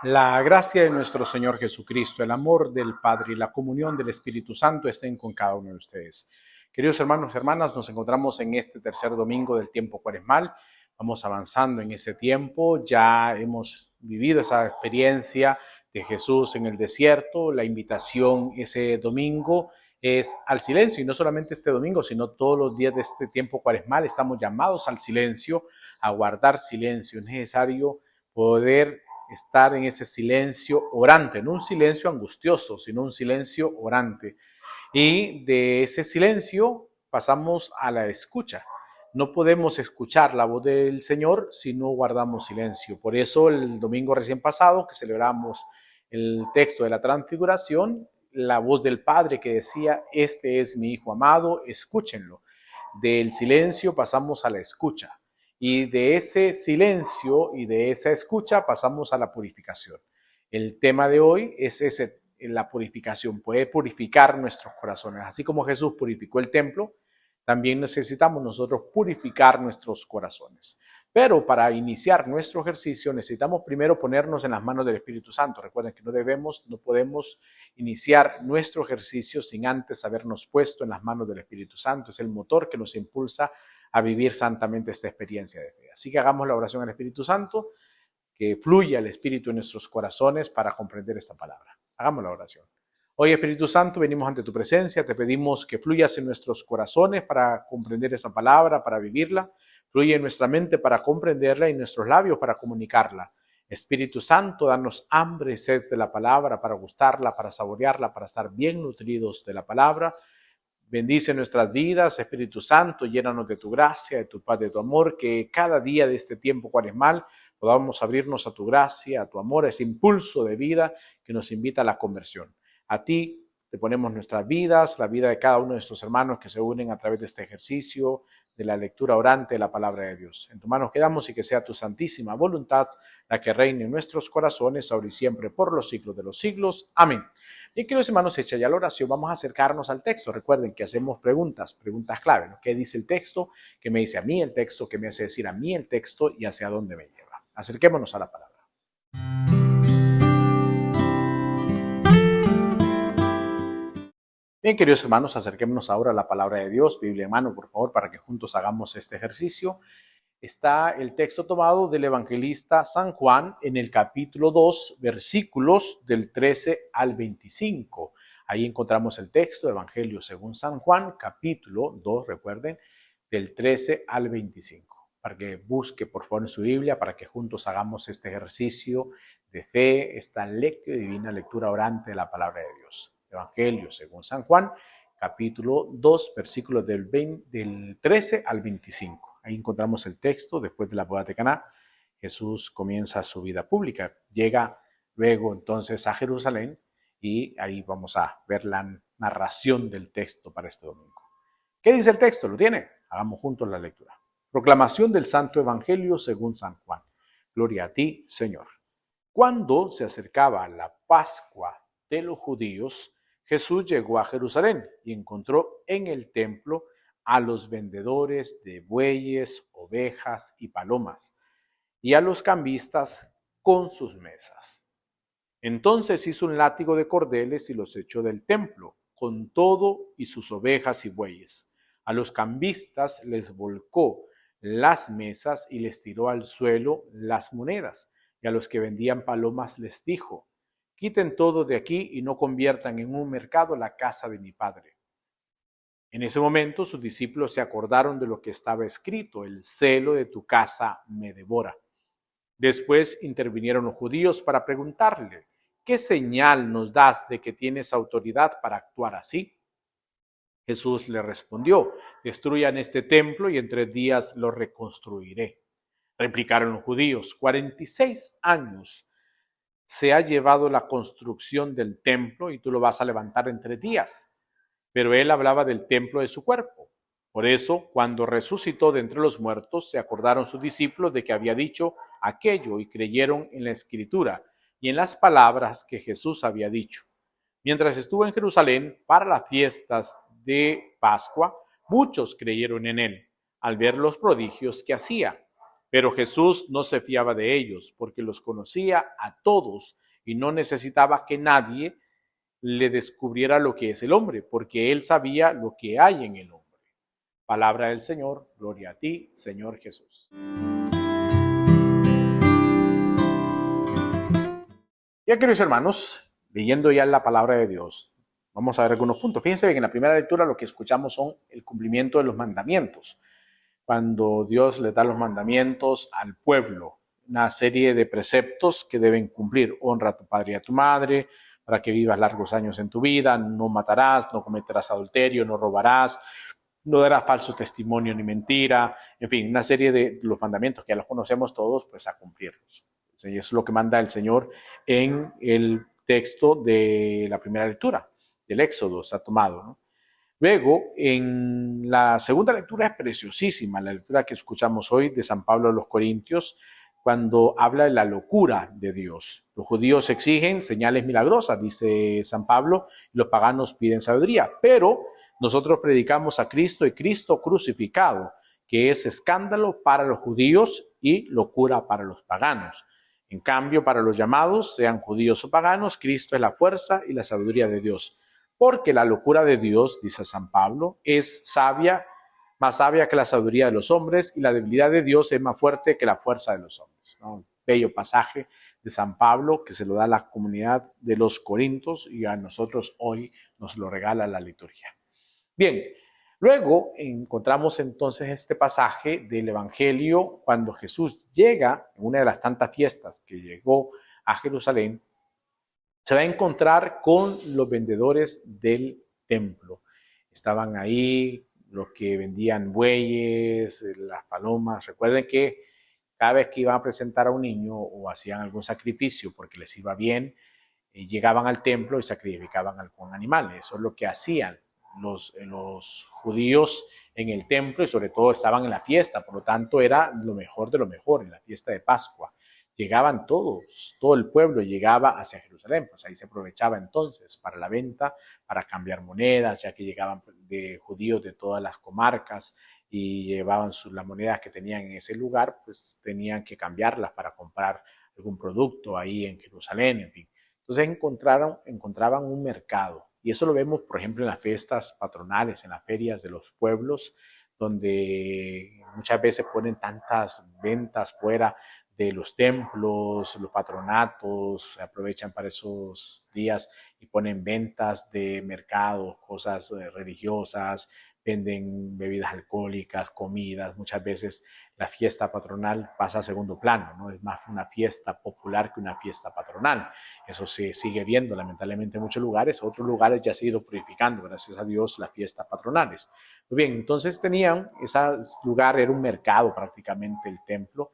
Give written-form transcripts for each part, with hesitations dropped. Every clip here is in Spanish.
La gracia de nuestro Señor Jesucristo, el amor del Padre y la comunión del Espíritu Santo estén con cada uno de ustedes. Queridos hermanos y hermanas, nos encontramos en este tercer domingo del tiempo cuaresmal. Vamos avanzando en ese tiempo. Ya hemos vivido esa experiencia de Jesús en el desierto. La invitación ese domingo es al silencio, y no solamente este domingo, sino todos los días de este tiempo cuaresmal estamos llamados al silencio, a guardar silencio. Es necesario poder estar en ese silencio orante, no un silencio angustioso, sino un silencio orante. Y de ese silencio pasamos a la escucha. No podemos escuchar la voz del Señor si no guardamos silencio. Por eso el domingo recién pasado, que celebramos el texto de la transfiguración, la voz del Padre que decía, este es mi Hijo amado, escúchenlo. Del silencio pasamos a la escucha. Y de ese silencio y de esa escucha pasamos a la purificación. El tema de hoy es la purificación. Puede purificar nuestros corazones. Así como Jesús purificó el templo, también necesitamos nosotros purificar nuestros corazones. Pero para iniciar nuestro ejercicio necesitamos primero ponernos en las manos del Espíritu Santo. Recuerden que no podemos iniciar nuestro ejercicio sin antes habernos puesto en las manos del Espíritu Santo. Es el motor que nos impulsa a vivir santamente esta experiencia de fe. Así que hagamos la oración al Espíritu Santo, que fluya el Espíritu en nuestros corazones para comprender esta palabra. Hagamos la oración. Hoy, Espíritu Santo, venimos ante tu presencia, te pedimos que fluyas en nuestros corazones para comprender esta palabra, para vivirla, fluye en nuestra mente para comprenderla y en nuestros labios para comunicarla. Espíritu Santo, danos hambre y sed de la palabra, para gustarla, para saborearla, para estar bien nutridos de la palabra. Bendice nuestras vidas, Espíritu Santo, llénanos de tu gracia, de tu paz, de tu amor, que cada día de este tiempo cuaresmal podamos abrirnos a tu gracia, a tu amor, a ese impulso de vida que nos invita a la conversión. A ti te ponemos nuestras vidas, la vida de cada uno de nuestros hermanos que se unen a través de este ejercicio, de la lectura orante de la palabra de Dios. En tus manos quedamos y que sea tu santísima voluntad la que reine en nuestros corazones, ahora y siempre, por los siglos de los siglos. Amén. Bien, queridos hermanos, hecha ya la oración, vamos a acercarnos al texto. Recuerden que hacemos preguntas clave, ¿no? ¿Qué dice el texto? ¿Qué me dice a mí el texto? ¿Qué me hace decir a mí el texto? ¿Y hacia dónde me lleva? Acerquémonos a la palabra. Bien, queridos hermanos, acerquémonos ahora a la palabra de Dios, Biblia en mano, por favor, para que juntos hagamos este ejercicio. Está el texto tomado del evangelista San Juan en el capítulo 2, versículos del 13 al 25. Ahí encontramos el texto, Evangelio según San Juan, capítulo 2, recuerden, del 13 al 25. Para que busque, por favor, en su Biblia, para que juntos hagamos este ejercicio de fe, esta divina lectura orante de la palabra de Dios. Evangelio según San Juan, capítulo 2, versículos del 13 al 25. Ahí encontramos el texto. Después de la boda de Caná, Jesús comienza su vida pública. Llega luego entonces a Jerusalén y ahí vamos a ver la narración del texto para este domingo. ¿Qué dice el texto? ¿Lo tiene? Hagamos juntos la lectura. Proclamación del Santo Evangelio según San Juan. Gloria a ti, Señor. Cuando se acercaba la Pascua de los judíos, Jesús llegó a Jerusalén y encontró en el templo a los vendedores de bueyes, ovejas y palomas, y a los cambistas con sus mesas. Entonces hizo un látigo de cordeles y los echó del templo, con todo y sus ovejas y bueyes. A los cambistas les volcó las mesas y les tiró al suelo las monedas, y a los que vendían palomas les dijo: quiten todo de aquí y no conviertan en un mercado la casa de mi Padre. En ese momento sus discípulos se acordaron de lo que estaba escrito: el celo de tu casa me devora. Después intervinieron los judíos para preguntarle: ¿qué señal nos das de que tienes autoridad para actuar así? Jesús le respondió: destruyan este templo y en 3 días lo reconstruiré. Replicaron los judíos: 46 años se ha llevado la construcción del templo y tú lo vas a levantar en 3 días. Pero él hablaba del templo de su cuerpo. Por eso, cuando resucitó de entre los muertos, se acordaron sus discípulos de que había dicho aquello y creyeron en la Escritura y en las palabras que Jesús había dicho. Mientras estuvo en Jerusalén para las fiestas de Pascua, muchos creyeron en él al ver los prodigios que hacía. Pero Jesús no se fiaba de ellos, porque los conocía a todos y no necesitaba que nadie le descubriera lo que es el hombre, porque él sabía lo que hay en el hombre. Palabra del Señor, gloria a ti, Señor Jesús. Ya, queridos hermanos, leyendo ya la palabra de Dios, vamos a ver algunos puntos. Fíjense bien, en la primera lectura lo que escuchamos son el cumplimiento de los mandamientos. Cuando Dios le da los mandamientos al pueblo, una serie de preceptos que deben cumplir. Honra a tu padre y a tu madre, para que vivas largos años en tu vida. No matarás, no cometerás adulterio, no robarás, no darás falso testimonio ni mentira. En fin, una serie de los mandamientos que ya los conocemos todos, pues a cumplirlos. Y eso es lo que manda el Señor en el texto de la primera lectura del Éxodo, está tomado, ¿no? Luego, en la segunda lectura es preciosísima, la lectura que escuchamos hoy de San Pablo a los Corintios, cuando habla de la locura de Dios. Los judíos exigen señales milagrosas, dice San Pablo, y los paganos piden sabiduría, pero nosotros predicamos a Cristo y Cristo crucificado, que es escándalo para los judíos y locura para los paganos. En cambio, para los llamados, sean judíos o paganos, Cristo es la fuerza y la sabiduría de Dios. Porque la locura de Dios, dice San Pablo, es sabia, más sabia que la sabiduría de los hombres, y la debilidad de Dios es más fuerte que la fuerza de los hombres, ¿no? Un bello pasaje de San Pablo que se lo da a la comunidad de los Corintios y a nosotros hoy nos lo regala la liturgia. Bien, luego encontramos entonces este pasaje del Evangelio cuando Jesús llega en una de las tantas fiestas que llegó a Jerusalén. Se va a encontrar con los vendedores del templo. Estaban ahí los que vendían bueyes, las palomas. Recuerden que cada vez que iban a presentar a un niño o hacían algún sacrificio porque les iba bien, llegaban al templo y sacrificaban algún animal. Eso es lo que hacían los judíos en el templo y sobre todo estaban en la fiesta. Por lo tanto, era lo mejor de lo mejor en la fiesta de Pascua. Llegaban todos, todo el pueblo llegaba hacia Jerusalén, pues ahí se aprovechaba entonces para la venta, para cambiar monedas, ya que llegaban de judíos de todas las comarcas y llevaban las monedas que tenían en ese lugar, pues tenían que cambiarlas para comprar algún producto ahí en Jerusalén, en fin. Entonces encontraban un mercado y eso lo vemos, por ejemplo, en las fiestas patronales, en las ferias de los pueblos, donde muchas veces ponen tantas ventas fuera de los templos, los patronatos, se aprovechan para esos días y ponen ventas de mercados, cosas religiosas, venden bebidas alcohólicas, comidas. Muchas veces la fiesta patronal pasa a segundo plano, ¿no? Es más una fiesta popular que una fiesta patronal. Eso se sigue viendo lamentablemente en muchos lugares. Otros lugares ya se ha ido purificando, gracias a Dios, las fiestas patronales. Muy bien, entonces tenían, ese lugar era un mercado prácticamente el templo.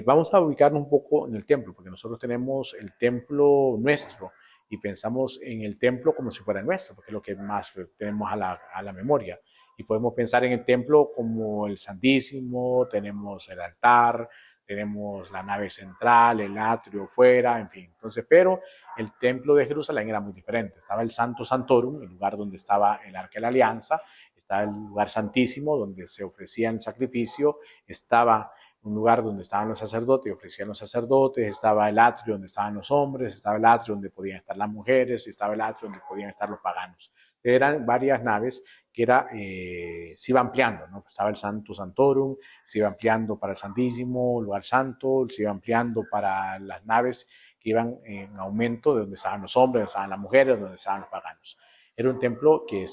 Vamos a ubicarnos un poco en el templo, porque nosotros tenemos el templo nuestro y pensamos en el templo como si fuera nuestro, porque es lo que más tenemos a la memoria. Y podemos pensar en el templo como el Santísimo, tenemos el altar, tenemos la nave central, el atrio fuera, en fin. Entonces, pero el templo de Jerusalén era muy diferente. Estaba el Santo Santorum, el lugar donde estaba el Arca de la Alianza, estaba el lugar santísimo donde se ofrecía el sacrificio, estaba un lugar donde estaban los sacerdotes y ofrecían los sacerdotes, estaba el atrio donde estaban los hombres, estaba el atrio donde podían estar las mujeres, y estaba el atrio donde podían estar los paganos. Eran varias naves que se iba ampliando, ¿no? Estaba el Santo Santorum, se iba ampliando para el Santísimo, lugar santo, se iba ampliando para las naves que iban en aumento, de donde estaban los hombres, donde estaban las mujeres, donde estaban los paganos. Era un templo que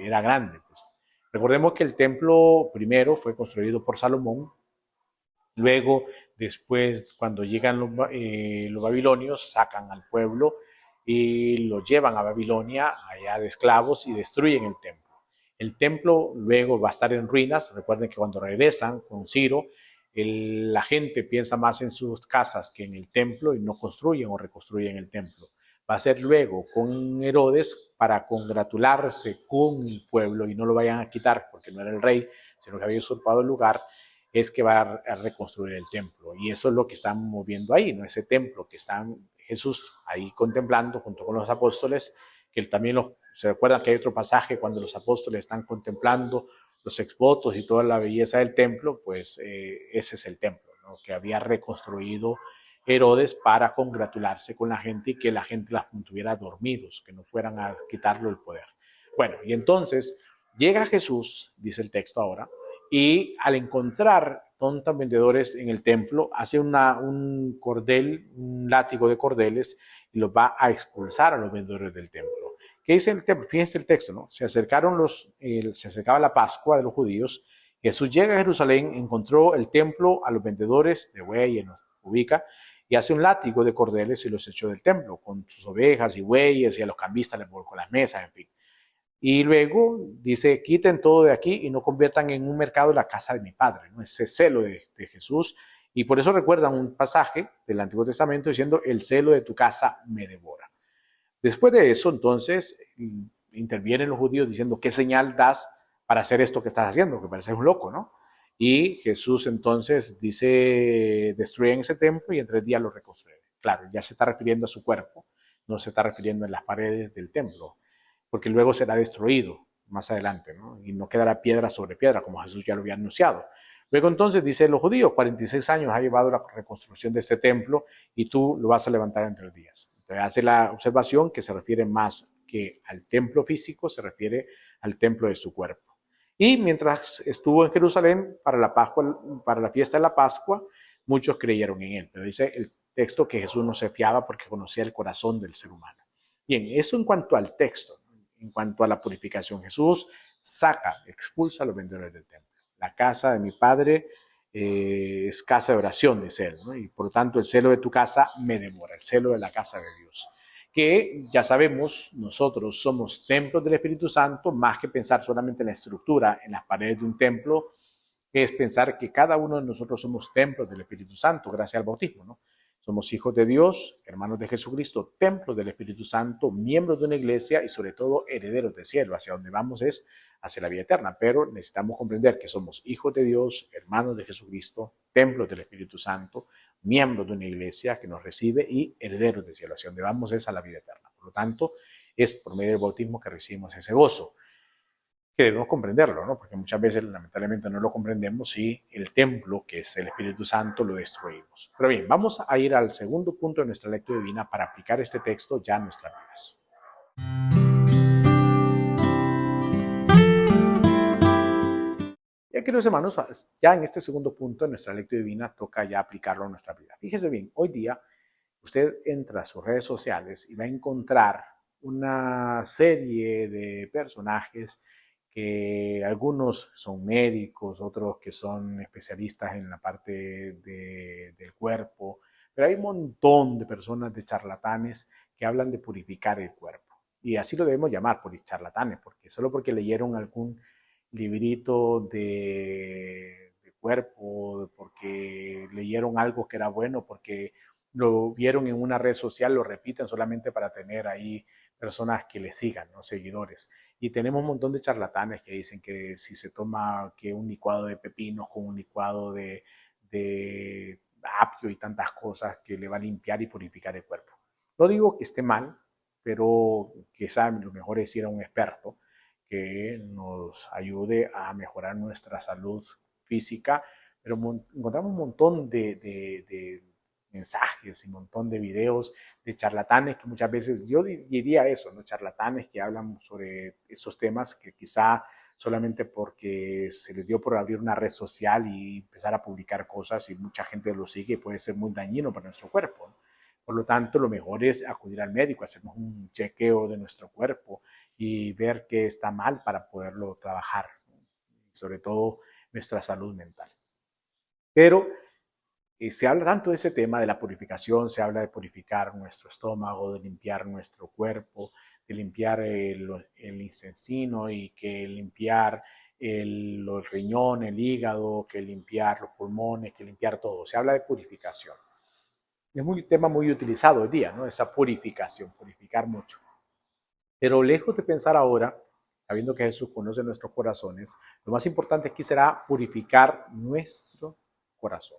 era grande. Pues. Recordemos que el templo primero fue construido por Salomón. Luego, después, cuando llegan los babilonios, sacan al pueblo y lo llevan a Babilonia, allá de esclavos, y destruyen el templo. El templo luego va a estar en ruinas. Recuerden que cuando regresan con Ciro, la gente piensa más en sus casas que en el templo y no construyen o reconstruyen el templo. Va a ser luego con Herodes para congratularse con el pueblo y no lo vayan a quitar porque no era el rey, sino que había usurpado el lugar, es que va a reconstruir el templo. Y eso es lo que estamos viendo ahí, ¿no? Ese templo que está Jesús ahí contemplando junto con los apóstoles, que también se recuerdan que hay otro pasaje cuando los apóstoles están contemplando los exvotos y toda la belleza del templo, pues ese es el templo, ¿no?, que había reconstruido Herodes para congratularse con la gente y que la gente las mantuviera dormidos, que no fueran a quitarle el poder. Bueno, y entonces llega Jesús, dice el texto ahora, y al encontrar tontos vendedores en el templo, hace un cordel, un látigo de cordeles, y los va a expulsar a los vendedores del templo. ¿Qué dice el templo? Fíjense el texto, ¿no? Se acercaba la Pascua de los judíos. Jesús llega a Jerusalén, encontró el templo, a los vendedores de bueyes, nos ubica, y hace un látigo de cordeles y los echó del templo, con sus ovejas y bueyes, y a los cambistas les volcó las mesas, en fin. Y luego dice, quiten todo de aquí y no conviertan en un mercado la casa de mi padre, ¿no? Ese celo de Jesús. Y por eso recuerdan un pasaje del Antiguo Testamento diciendo, el celo de tu casa me devora. Después de eso, entonces, intervienen los judíos diciendo, ¿qué señal das para hacer esto que estás haciendo? Que pareces un loco, ¿no? Y Jesús entonces dice, destruyen ese templo y en 3 días lo reconstruyen. Claro, ya se está refiriendo a su cuerpo, no se está refiriendo a las paredes del templo, porque luego será destruido más adelante, ¿no? Y no quedará piedra sobre piedra, como Jesús ya lo había anunciado. Luego entonces dice los judíos, 46 años ha llevado la reconstrucción de este templo y tú lo vas a levantar en 3 días. Entonces hace la observación que se refiere más que al templo físico, se refiere al templo de su cuerpo. Y mientras estuvo en Jerusalén para la Pascua, para la fiesta de la Pascua, muchos creyeron en él. Pero dice el texto que Jesús no se fiaba porque conocía el corazón del ser humano. Bien, eso en cuanto al texto. En cuanto a la purificación, Jesús expulsa a los vendedores del templo. La casa de mi padre es casa de oración, dice él, ¿no? Y por lo tanto el celo de tu casa me devora, el celo de la casa de Dios. Que ya sabemos, nosotros somos templos del Espíritu Santo, más que pensar solamente en la estructura, en las paredes de un templo, es pensar que cada uno de nosotros somos templos del Espíritu Santo, gracias al bautismo, ¿no? Somos hijos de Dios, hermanos de Jesucristo, templos del Espíritu Santo, miembros de una iglesia y sobre todo herederos del cielo. Hacia donde vamos es hacia la vida eterna, pero necesitamos comprender que somos hijos de Dios, hermanos de Jesucristo, templos del Espíritu Santo, miembros de una iglesia que nos recibe y herederos del cielo. Hacia donde vamos es a la vida eterna. Por lo tanto, es por medio del bautismo que recibimos ese gozo. Que debemos comprenderlo, ¿no? Porque muchas veces lamentablemente no lo comprendemos y el templo, que es el Espíritu Santo, lo destruimos. Pero bien, vamos a ir al segundo punto de nuestra lectura divina para aplicar este texto ya a nuestras vidas. Ya, queridos hermanos, ya en este segundo punto de nuestra lectura divina toca ya aplicarlo a nuestra vida. Fíjese bien, hoy día usted entra a sus redes sociales y va a encontrar una serie de personajes que algunos son médicos, otros que son especialistas en la parte del cuerpo, pero hay un montón de personas, de charlatanes, que hablan de purificar el cuerpo. Y así lo debemos llamar, por charlatanes, porque solo porque leyeron algún librito de cuerpo, porque leyeron algo que era bueno, porque lo vieron en una red social, lo repiten solamente para tener ahí personas que le sigan, ¿no? Seguidores. Y tenemos un montón de charlatanes que dicen que si se toma que un licuado de pepinos con un licuado de apio y tantas cosas que le va a limpiar y purificar el cuerpo. No digo que esté mal, pero quizá lo mejor es ir a un experto que nos ayude a mejorar nuestra salud física, pero encontramos un montón de mensajes y un montón de videos de charlatanes que muchas veces, yo diría eso, ¿no? Charlatanes que hablan sobre esos temas que quizá solamente porque se les dio por abrir una red social y empezar a publicar cosas y mucha gente lo sigue, puede ser muy dañino para nuestro cuerpo, ¿no? Por lo tanto, lo mejor es acudir al médico, hacernos un chequeo de nuestro cuerpo y ver qué está mal para poderlo trabajar, ¿no? Sobre todo nuestra salud mental. Pero se habla tanto de ese tema de la purificación, se habla de purificar nuestro estómago, de limpiar nuestro cuerpo, de limpiar el intestino y que limpiar los riñones, el hígado, que limpiar los pulmones, que limpiar todo. Se habla de purificación. Es un tema muy utilizado hoy día, ¿no? Esa purificación, purificar mucho. Pero lejos de pensar ahora, sabiendo que Jesús conoce nuestros corazones, lo más importante aquí será purificar nuestro corazón.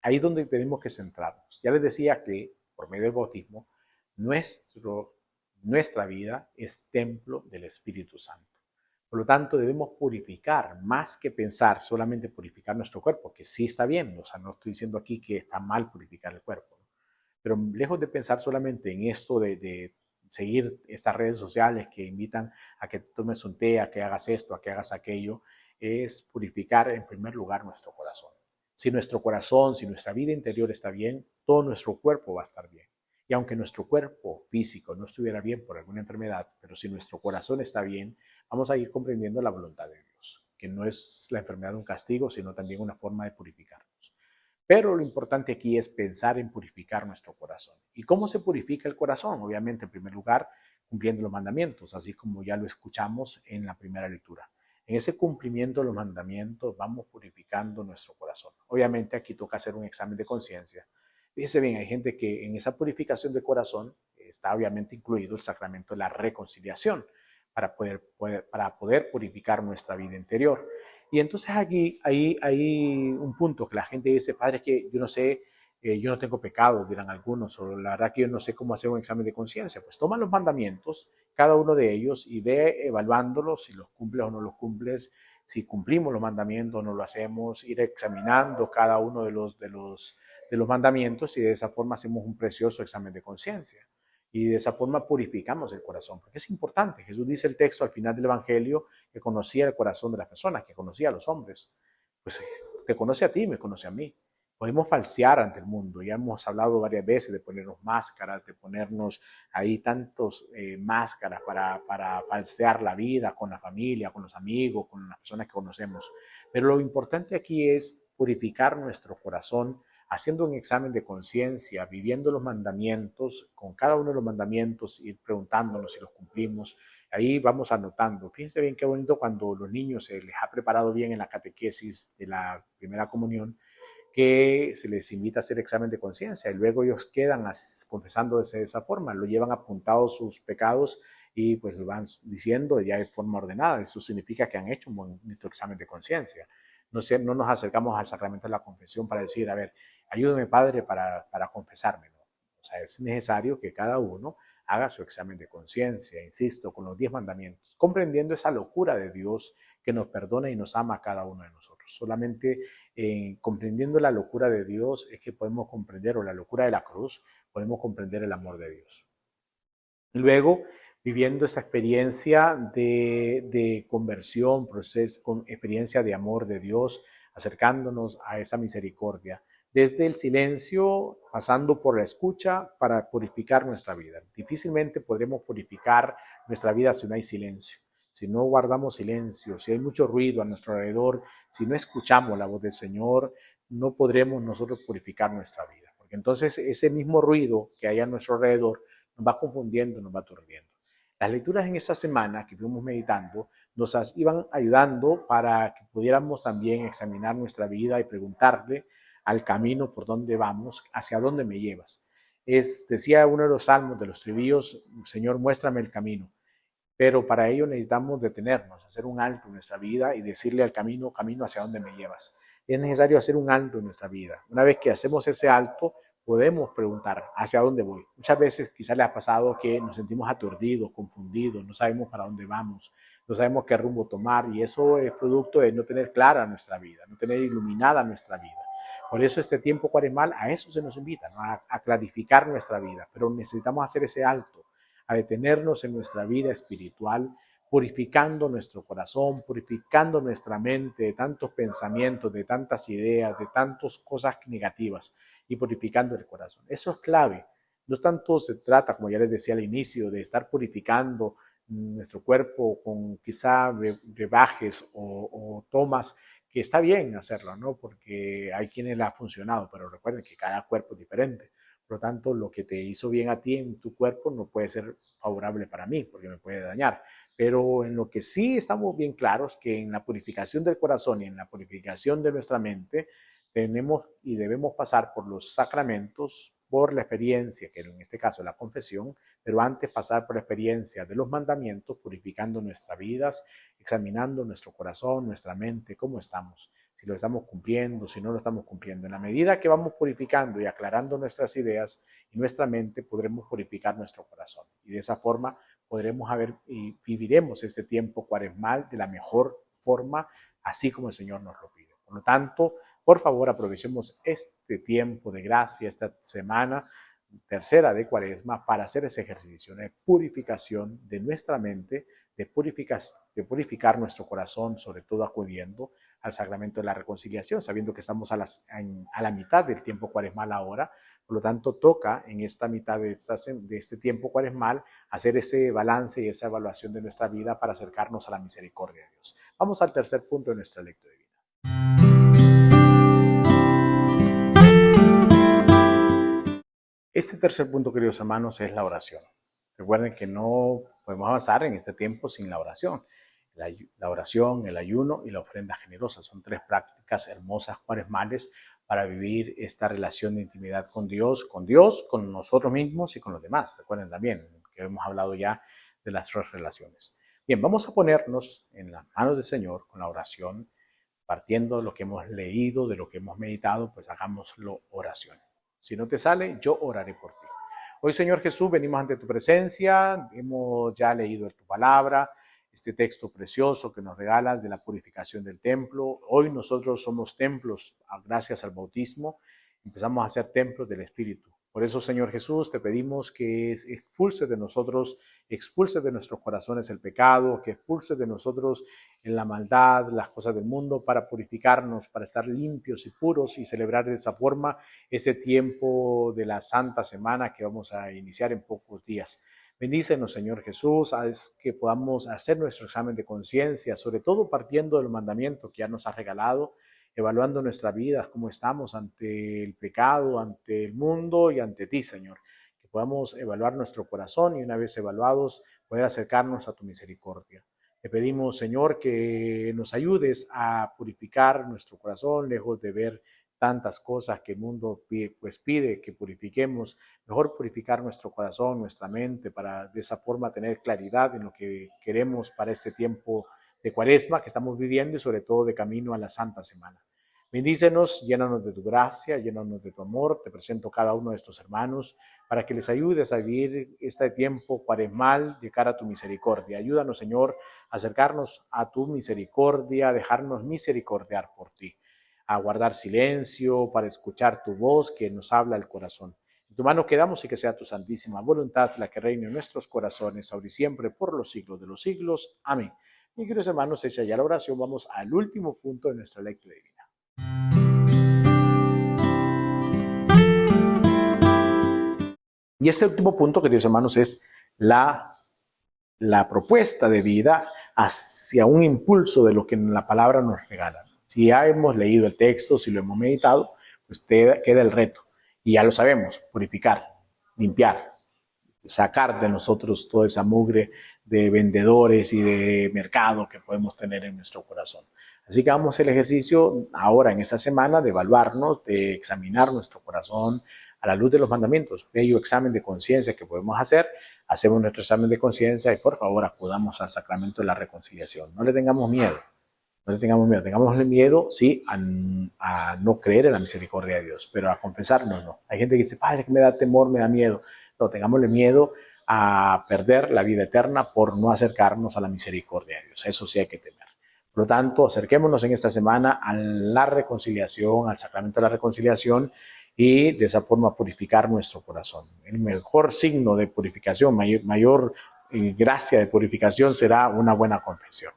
Ahí es donde tenemos que centrarnos. Ya les decía que por medio del bautismo, nuestra vida es templo del Espíritu Santo. Por lo tanto, debemos purificar, más que pensar solamente purificar nuestro cuerpo, que sí está bien, o sea, no estoy diciendo aquí que está mal purificar el cuerpo, ¿no? Pero lejos de pensar solamente en esto de seguir estas redes sociales que invitan a que tomes un té, a que hagas esto, a que hagas aquello, es purificar en primer lugar nuestro corazón. Si nuestro corazón, si nuestra vida interior está bien, todo nuestro cuerpo va a estar bien. Y aunque nuestro cuerpo físico no estuviera bien por alguna enfermedad, pero si nuestro corazón está bien, vamos a ir comprendiendo la voluntad de Dios, que no es la enfermedad un castigo, sino también una forma de purificarnos. Pero lo importante aquí es pensar en purificar nuestro corazón. ¿Y cómo se purifica el corazón? Obviamente, en primer lugar, cumpliendo los mandamientos, así como ya lo escuchamos en la primera lectura. En ese cumplimiento de los mandamientos vamos purificando nuestro corazón. Obviamente aquí toca hacer un examen de conciencia. Fíjese bien, hay gente que en esa purificación de corazón está obviamente incluido el sacramento de la reconciliación para poder purificar nuestra vida interior. Y entonces aquí hay un punto que la gente dice, padre, es que yo no sé, yo no tengo pecados, dirán algunos, o la verdad que yo no sé cómo hacer un examen de conciencia. Pues toma los mandamientos, cada uno de ellos, y ve evaluándolos, si los cumples o no los cumples, si cumplimos los mandamientos o no lo hacemos, ir examinando cada uno de los mandamientos y de esa forma hacemos un precioso examen de conciencia. Y de esa forma purificamos el corazón, porque es importante. Jesús dice el texto al final del Evangelio que conocía el corazón de las personas, que conocía a los hombres. Pues te conoce a ti, me conoce a mí. Podemos falsear ante el mundo. Ya hemos hablado varias veces de ponernos máscaras, de ponernos ahí tantos máscaras para falsear la vida con la familia, con los amigos, con las personas que conocemos. Pero lo importante aquí es purificar nuestro corazón haciendo un examen de conciencia, viviendo los mandamientos, con cada uno de los mandamientos, ir preguntándonos si los cumplimos. Ahí vamos anotando. Fíjense bien qué bonito cuando los niños se les ha preparado bien en la catequesis de la primera comunión, que se les invita a hacer examen de conciencia y luego ellos quedan confesando de esa forma, lo llevan apuntados sus pecados y pues lo van diciendo ya de forma ordenada. Eso significa que han hecho un bonito examen de conciencia. No nos acercamos al sacramento de la confesión para decir, a ver, ayúdame Padre para confesarme. ¿No? O sea, es necesario que cada uno haga su examen de conciencia, insisto, con los 10 mandamientos, comprendiendo esa locura de Dios que nos perdona y nos ama a cada uno de nosotros. Solamente comprendiendo la locura de Dios es que podemos comprender, o la locura de la cruz, podemos comprender el amor de Dios. Luego, viviendo esa experiencia de conversión, experiencia de amor de Dios, acercándonos a esa misericordia, desde el silencio, pasando por la escucha para purificar nuestra vida. Difícilmente podremos purificar nuestra vida si no hay silencio. Si no guardamos silencio, si hay mucho ruido a nuestro alrededor, si no escuchamos la voz del Señor, no podremos nosotros purificar nuestra vida. Porque entonces ese mismo ruido que hay a nuestro alrededor nos va confundiendo, nos va aturdiendo. Las lecturas en esta semana que fuimos meditando nos iban ayudando para que pudiéramos también examinar nuestra vida y preguntarle al camino por dónde vamos, hacia dónde me llevas. Decía uno de los salmos, de los trivillos, Señor, muéstrame el camino. Pero para ello necesitamos detenernos, hacer un alto en nuestra vida y decirle al camino, camino hacia dónde me llevas. Es necesario hacer un alto en nuestra vida. Una vez que hacemos ese alto, podemos preguntar hacia dónde voy. Muchas veces quizás le ha pasado que nos sentimos aturdidos, confundidos, no sabemos para dónde vamos, no sabemos qué rumbo tomar y eso es producto de no tener clara nuestra vida, no tener iluminada nuestra vida. Por eso este tiempo cuaresmal a eso se nos invita, ¿no? a clarificar nuestra vida, pero necesitamos hacer ese alto, a detenernos en nuestra vida espiritual, purificando nuestro corazón, purificando nuestra mente de tantos pensamientos, de tantas ideas, de tantas cosas negativas y purificando el corazón. Eso es clave. No tanto se trata, como ya les decía al inicio, de estar purificando nuestro cuerpo con quizá rebajes o tomas, que está bien hacerlo, ¿no? Porque hay quienes le ha funcionado, pero recuerden que cada cuerpo es diferente. Por lo tanto, lo que te hizo bien a ti en tu cuerpo no puede ser favorable para mí, porque me puede dañar. Pero en lo que sí estamos bien claros, que en la purificación del corazón y en la purificación de nuestra mente, tenemos y debemos pasar por los sacramentos, por la experiencia, que en este caso es la confesión, pero antes pasar por la experiencia de los mandamientos, purificando nuestras vidas, examinando nuestro corazón, nuestra mente, cómo estamos, si lo estamos cumpliendo, si no lo estamos cumpliendo. En la medida que vamos purificando y aclarando nuestras ideas y nuestra mente, podremos purificar nuestro corazón y de esa forma podremos haber y viviremos este tiempo cuaresmal de la mejor forma, así como el Señor nos lo pide. Por lo tanto, por favor, aprovechemos este tiempo de gracia, esta semana tercera de Cuaresma, para hacer ese ejercicio de purificación de nuestra mente, de purificar nuestro corazón, sobre todo acudiendo al sacramento de la reconciliación, sabiendo que estamos a la mitad del tiempo cuaresmal ahora. Por lo tanto, toca en esta mitad de este tiempo cuaresmal hacer ese balance y esa evaluación de nuestra vida para acercarnos a la misericordia de Dios. Vamos al tercer punto de nuestra lectura divina. Este tercer punto, queridos hermanos, es la oración. Recuerden que no podemos avanzar en este tiempo sin la oración. La oración, el ayuno y la ofrenda generosa son tres prácticas hermosas cuaresmales para vivir esta relación de intimidad con Dios, con nosotros mismos y con los demás. Recuerden también que hemos hablado ya de las tres relaciones. Bien, vamos a ponernos en las manos del Señor con la oración, partiendo de lo que hemos leído, de lo que hemos meditado, pues hagámoslo oración. Si no te sale, yo oraré por ti. Hoy, Señor Jesús, venimos ante tu presencia, hemos ya leído tu palabra, este texto precioso que nos regalas de la purificación del templo. Hoy nosotros somos templos, gracias al bautismo, empezamos a ser templos del Espíritu. Por eso, Señor Jesús, te pedimos que expulses de nosotros, expulses de nuestros corazones el pecado, que expulses de nosotros la maldad, las cosas del mundo, para purificarnos, para estar limpios y puros y celebrar de esa forma ese tiempo de la Santa Semana que vamos a iniciar en pocos días. Bendícenos, Señor Jesús, haz que podamos hacer nuestro examen de conciencia, sobre todo partiendo del mandamiento que ya nos has regalado, evaluando nuestra vida, cómo estamos ante el pecado, ante el mundo y ante ti, Señor. Que podamos evaluar nuestro corazón y una vez evaluados, poder acercarnos a tu misericordia. Te pedimos, Señor, que nos ayudes a purificar nuestro corazón, lejos de ver tantas cosas que el mundo pide que purifiquemos. Mejor purificar nuestro corazón, nuestra mente, para de esa forma tener claridad en lo que queremos para este tiempo de Cuaresma que estamos viviendo y sobre todo de camino a la Santa Semana. Bendícenos, llénanos de tu gracia, llénanos de tu amor. Te presento a cada uno de estos hermanos para que les ayudes a vivir este tiempo cuaresmal de cara a tu misericordia. Ayúdanos, Señor, a acercarnos a tu misericordia, a dejarnos misericordiar por ti, a guardar silencio para escuchar tu voz que nos habla el corazón. En tu mano quedamos y que sea tu santísima voluntad la que reine en nuestros corazones, ahora y siempre, por los siglos de los siglos. Amén. Mis queridos hermanos, hecha ya la oración, vamos al último punto de nuestra lectura divina. Y este último punto, queridos hermanos, es la propuesta de vida hacia un impulso de lo que la palabra nos regala. Si ya hemos leído el texto, si lo hemos meditado, pues queda el reto. Y ya lo sabemos, purificar, limpiar, sacar de nosotros toda esa mugre de vendedores y de mercado que podemos tener en nuestro corazón. Así que vamos al ejercicio ahora en esta semana de evaluarnos, de examinar nuestro corazón a la luz de los mandamientos. Bello examen de conciencia que podemos hacer. Hacemos nuestro examen de conciencia y por favor acudamos al sacramento de la reconciliación. No le tengamos miedo. No le tengamos miedo. Tengámosle miedo, sí, a no creer en la misericordia de Dios, pero a confesarnos no. Hay gente que dice, Padre, que me da temor, me da miedo. No, tengámosle miedo a perder la vida eterna por no acercarnos a la misericordia de Dios. Eso sí hay que temer. Por lo tanto, acerquémonos en esta semana a la reconciliación, al sacramento de la reconciliación y de esa forma purificar nuestro corazón. El mejor signo de purificación, mayor gracia de purificación será una buena confesión.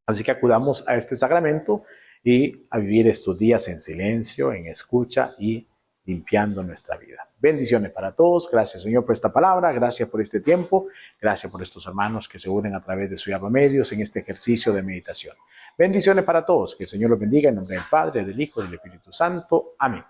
Así que acudamos a este sacramento y a vivir estos días en silencio, en escucha y limpiando nuestra vida. Bendiciones para todos. Gracias, Señor, por esta palabra. Gracias por este tiempo. Gracias por estos hermanos que se unen a través de Suyapa Medios en este ejercicio de meditación. Bendiciones para todos. Que el Señor los bendiga en nombre del Padre, del Hijo y del Espíritu Santo. Amén.